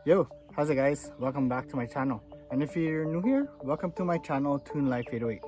Yo, how's it guys? Welcome back to my channel. And if you're new here, welcome to my channel, Toon Life 808.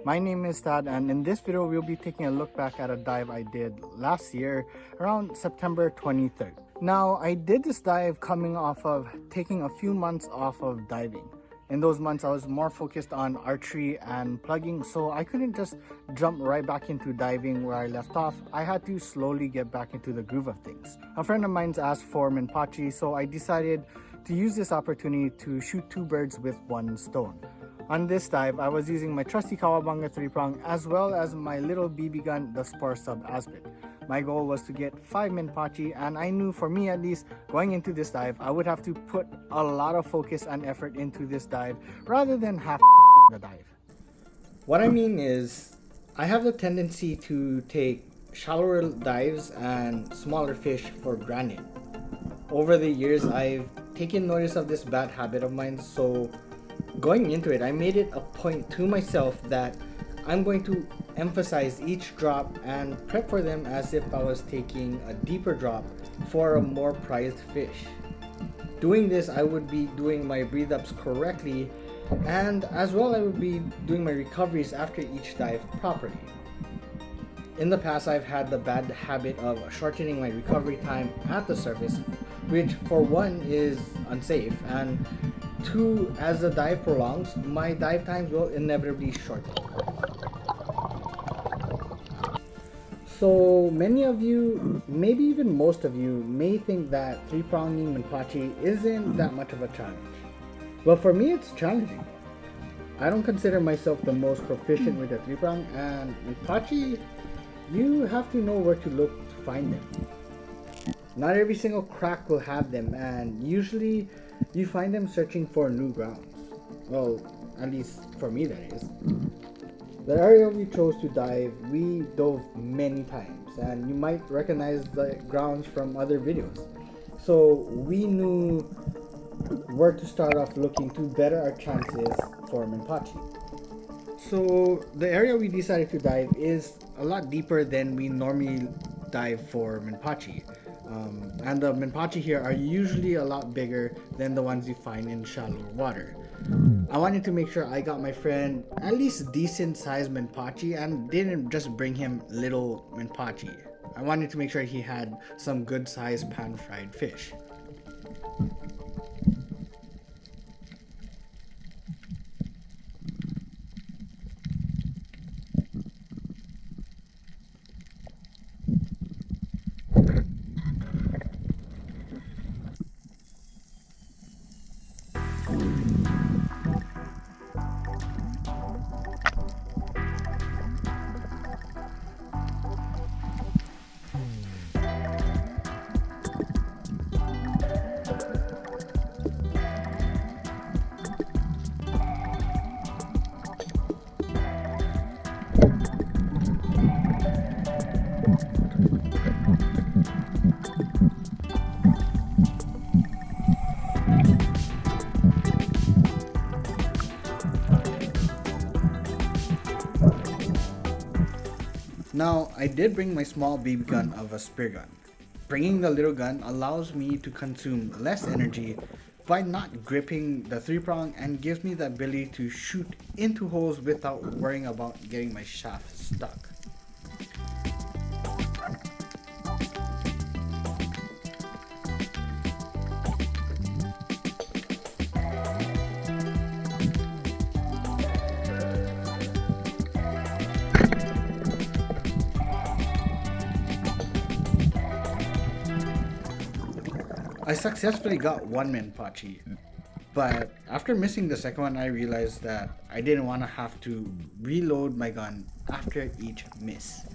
My name is Tad, and in this video we'll be taking a look back at a dive I did last year around September 23rd. Now, I did this dive coming off of taking a few months off of diving. In those months, I was more focused on archery and plugging, so I couldn't just jump right back into diving where I left off. I had to slowly get back into the groove of things. A friend of mine's asked for menpachi, so I decided to use this opportunity to shoot two birds with one stone. On this dive, I was using my trusty Kawabanga 3-prong as well as my little BB gun, the Spore Sub Aspid. My goal was to get 5 menpachi, and I knew, for me at least, going into this dive, I would have to put a lot of focus and effort into this dive rather than half the dive. What I mean is, I have a tendency to take shallower dives and smaller fish for granted. Over the years, I've taken notice of this bad habit of mine, so going into it, I made it a point to myself that I'm going to emphasize each drop and prep for them as if I was taking a deeper drop for a more prized fish. Doing this, I would be doing my breathe ups correctly, and as well I would be doing my recoveries after each dive properly. In the past, I've had the bad habit of shortening my recovery time at the surface, which for one is unsafe, and two, as the dive prolongs, my dive times will inevitably shorten. So many of you, maybe even most of you, may think that 3-pronging menpachi isn't that much of a challenge. Well, for me it's challenging. I don't consider myself the most proficient with the 3-prong, and menpachi, you have to know where to look to find them. Not every single crack will have them, and usually you find them searching for new grounds. Well, at least for me that is. The area we chose to dive, we dove many times, and you might recognize the grounds from other videos. So we knew where to start off looking to better our chances for menpachi. So the area we decided to dive is a lot deeper than we normally dive for menpachi. And the menpachi here are usually a lot bigger than the ones you find in shallow water. I wanted to make sure I got my friend at least decent sized menpachi and didn't just bring him little menpachi. I wanted to make sure he had some good sized pan fried fish. Now, I did bring my small BB gun of a spear gun. Bringing the little gun allows me to consume less energy by not gripping the 3-prong, and gives me the ability to shoot into holes without worrying about getting my shaft stuck. I successfully got one menpachi, but after missing the second one, I realized that I didn't want to have to reload my gun after each miss.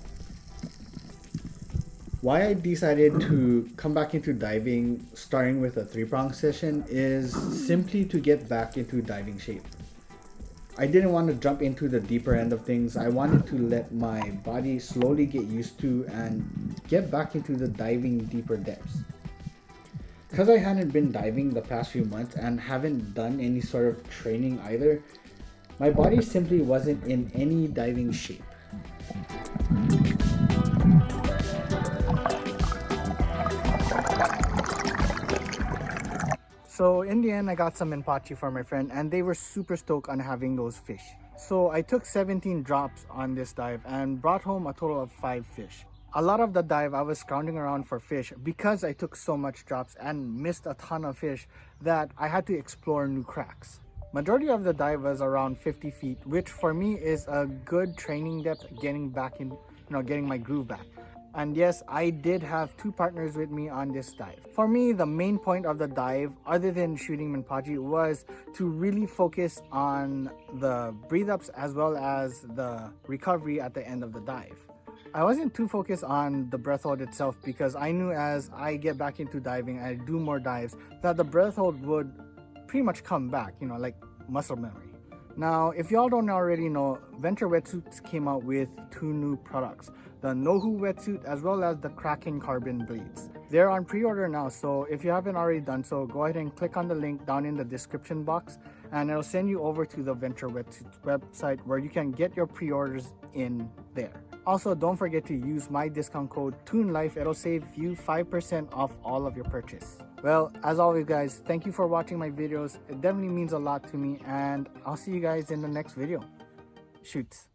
Why I decided to come back into diving starting with a 3-prong session is simply to get back into diving shape. I didn't want to jump into the deeper end of things. I wanted to let my body slowly get used to and get back into the diving deeper depths. Because I hadn't been diving the past few months and haven't done any sort of training either, my body simply wasn't in any diving shape. So in the end, I got some Menpachi for my friend and they were super stoked on having those fish. So I took 17 drops on this dive and brought home a total of 5 fish. A lot of the dive I was scrounging around for fish because I took so much drops and missed a ton of fish that I had to explore new cracks. Majority of the dive was around 50 feet, which for me is a good training depth, getting back in, getting my groove back. And yes, I did have 2 partners with me on this dive. For me, the main point of the dive, other than shooting Menpachi, was to really focus on the breathe ups as well as the recovery at the end of the dive. I wasn't too focused on the breath hold itself because I knew as I get back into diving and I do more dives that the breath hold would pretty much come back, like muscle memory. Now, if y'all don't already know, Venture Wetsuits came out with 2 new products, the Nohu wetsuit as well as the Kraken carbon blades. They're on pre-order now, so if you haven't already done so, go ahead and click on the link down in the description box and it'll send you over to the Venture Wetsuits website where you can get your pre-orders in there. Also, don't forget to use my discount code TOONLIFE. It'll save you 5% off all of your purchase. Well, as always guys, thank you for watching my videos. It definitely means a lot to me and I'll see you guys in the next video. Shoots.